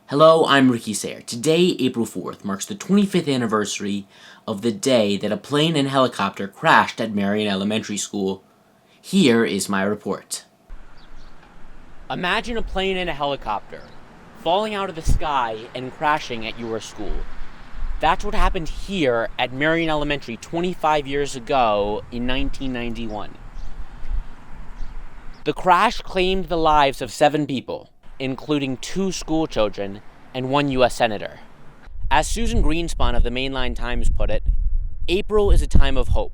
Hello, I'm Ricky Sayre. Today, April 4th, marks the 25th anniversary of the day that a plane and helicopter crashed at Merion Elementary School. Here is my report. Imagine a plane and a helicopter falling out of the sky and crashing at your school. That's what happened here at Merion Elementary 25 years ago in 1991. The crash claimed the lives of 7 people, including 2 school children and 1 US Senator. As Susan Greenspun of the Mainline Times put it, April is a time of hope,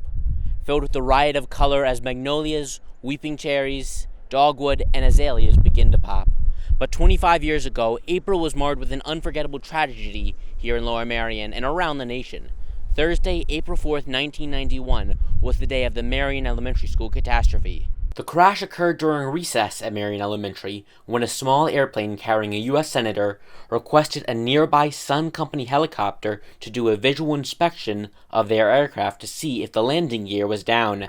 filled with the riot of color as magnolias, weeping cherries, dogwood, and azaleas begin to pop. But 25 years ago, April was marred with an unforgettable tragedy here in Lower Merion and around the nation. Thursday, April 4th, 1991, was the day of the Merion Elementary School catastrophe. The crash occurred during recess at Merion Elementary when a small airplane carrying a US Senator requested a nearby Sun Company helicopter to do a visual inspection of their aircraft to see if the landing gear was down.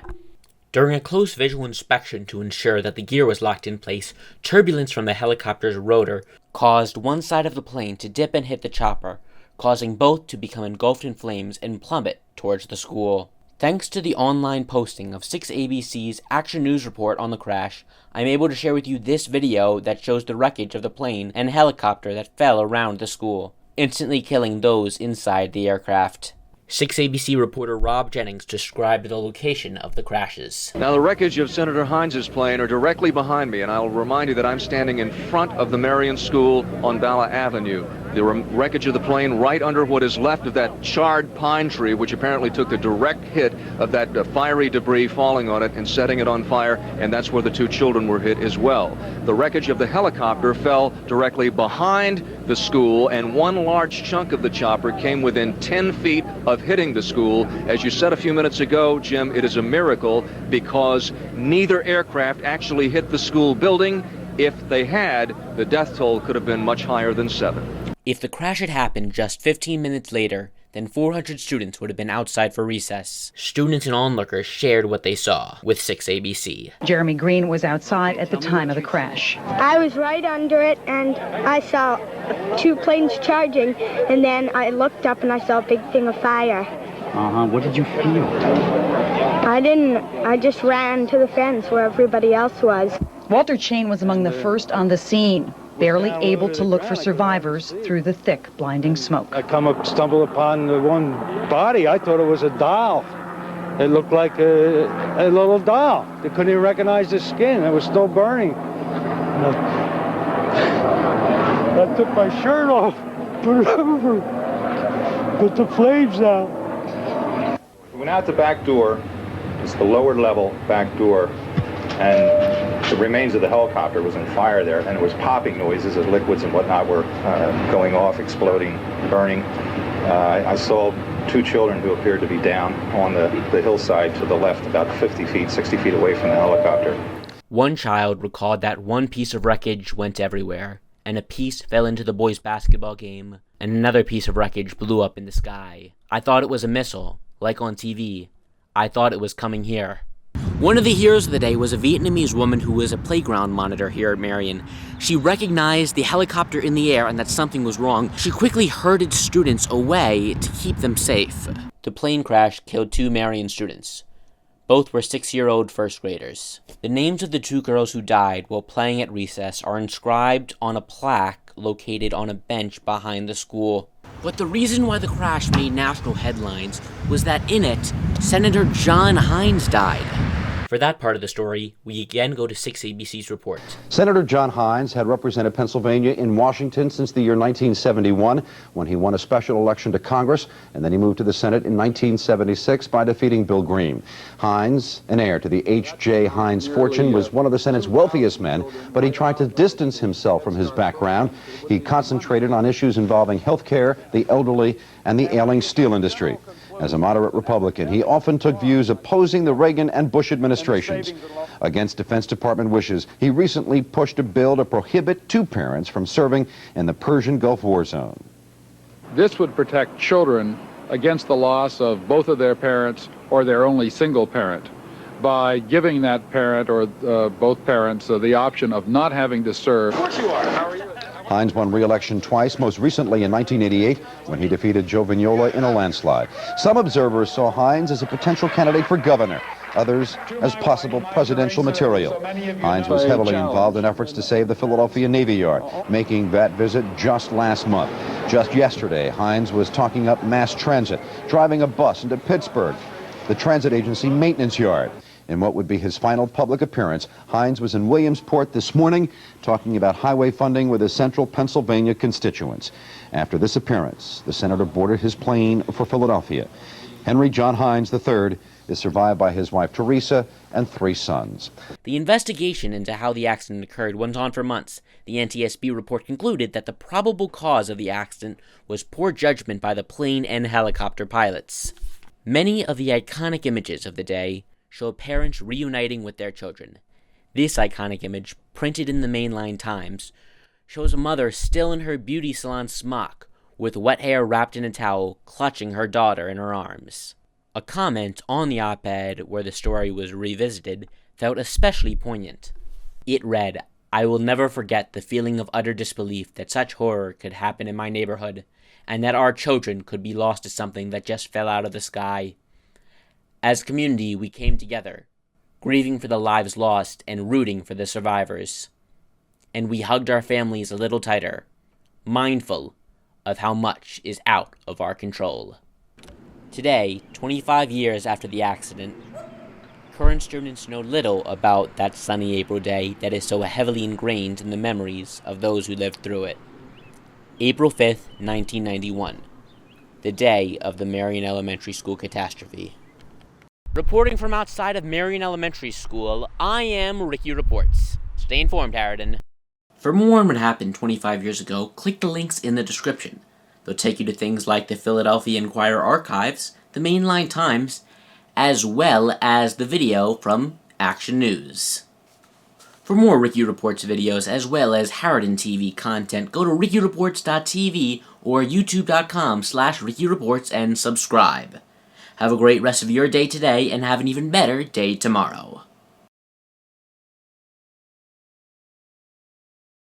During a close visual inspection to ensure that the gear was locked in place, turbulence from the helicopter's rotor caused one side of the plane to dip and hit the chopper, causing both to become engulfed in flames and plummet towards the school. Thanks to the online posting of 6ABC's Action News report on the crash, I'm able to share with you this video that shows the wreckage of the plane and helicopter that fell around the school, instantly killing those inside the aircraft. 6ABC reporter Rob Jennings described the location of the crashes. Now, the wreckage of Senator Heinz's plane are directly behind me, and I'll remind you that I'm standing in front of the Merion School on Bala Avenue. The wreckage of the plane right under what is left of that charred pine tree, which apparently took the direct hit of that fiery debris falling on it and setting it on fire, and that's where the 2 children were hit as well. The wreckage of the helicopter fell directly behind the school, and one large chunk of the chopper came within 10 feet of hitting the school. As you said a few minutes ago, Jim, it is a miracle because neither aircraft actually hit the school building. If they had, the death toll could have been much higher than 7. If the crash had happened just 15 minutes later, then 400 students would have been outside for recess. Students and onlookers shared what they saw with 6ABC. Jeremy GREENE was outside at the time of the crash. I was right under it, and I saw 2 planes charging, and then I looked up and I saw a big thing of fire. What did you feel? I just ran to the fence where everybody else was. Walter Chain was among the first on the scene, barely able to look for survivors through the thick, blinding smoke. I stumbled upon the one body. I thought it was a doll. It looked like a little doll. They couldn't even recognize the skin. It was still burning. I took my shirt off, put it over, put the flames out. We went out the back door. It's the lower level back door, and the remains of the helicopter was on fire there, and it was popping noises of liquids and whatnot were going off, exploding, burning. I saw 2 children who appeared to be down on the hillside to the left, about 50 feet, 60 feet away from the helicopter. One child recalled that one piece of wreckage went everywhere, and a piece fell into the boys' basketball game, and another piece of wreckage blew up in the sky. I thought it was a missile, like on TV. I thought it was coming here. One of the heroes of the day was a Vietnamese woman who was a playground monitor here at Merion. She recognized the helicopter in the air and that something was wrong. She quickly herded students away to keep them safe. The plane crash killed 2 Merion students. Both were 6-year-old first graders. The names of the 2 girls who died while playing at recess are inscribed on a plaque located on a bench behind the school. But the reason why the crash made national headlines was that in it, Senator John Heinz died. For that part of the story, we again go to 6ABC's report. Senator John Heinz had represented Pennsylvania in Washington since the year 1971, when he won a special election to Congress, and then he moved to the Senate in 1976 by defeating Bill Greene. Heinz, an heir to the H.J. Heinz fortune, was one of the Senate's wealthiest men, but he tried to distance himself from his background. He concentrated on issues involving health care, the elderly, and the ailing steel industry. As a moderate Republican, he often took views opposing the Reagan and Bush administrations. Against Defense Department wishes, he recently pushed a bill to prohibit 2 parents from serving in the Persian Gulf War zone. This would protect children against the loss of both of their parents or their only single parent by giving that parent or both parents the option of not having to serve. Of course you are. How are you? Heinz won re-election twice, most recently in 1988 when he defeated Joe Vignola in a landslide. Some observers saw Heinz as a potential candidate for governor, others as possible presidential material. Heinz was heavily involved in efforts to save the Philadelphia Navy Yard, making that visit just last month. Just yesterday, Heinz was talking up mass transit, driving a bus into Pittsburgh, the transit agency maintenance yard. In what would be his final public appearance, Heinz was in Williamsport this morning talking about highway funding with his central Pennsylvania constituents. After this appearance, the senator boarded his plane for Philadelphia. Henry John Heinz III is survived by his wife Teresa and 3 sons. The investigation into how the accident occurred went on for months. The NTSB report concluded that the probable cause of the accident was poor judgment by the plane and helicopter pilots. Many of the iconic images of the day show parents reuniting with their children. This iconic image, printed in the Mainline Times, shows a mother still in her beauty salon smock, with wet hair wrapped in a towel, clutching her daughter in her arms. A comment on the op-ed where the story was revisited felt especially poignant. It read, "I will never forget the feeling of utter disbelief that such horror could happen in my neighborhood, and that our children could be lost to something that just fell out of the sky. As a community, we came together, grieving for the lives lost and rooting for the survivors. And we hugged our families a little tighter, mindful of how much is out of our control." Today, 25 years after the accident, current students know little about that sunny April day that is so heavily ingrained in the memories of those who lived through it. April 5th, 1991, the day of the Merion Elementary School catastrophe. Reporting from outside of Merion Elementary School, I am Ricky Reports. Stay informed, Harriton. For more on what happened 25 years ago, click the links in the description. They'll take you to things like the Philadelphia Inquirer archives, the Mainline Times, as well as the video from Action News. For more Ricky Reports videos, as well as Harriton TV content, go to rickyreports.tv or youtube.com/rickyreports and subscribe. Have a great rest of your day today, and have an even better day tomorrow.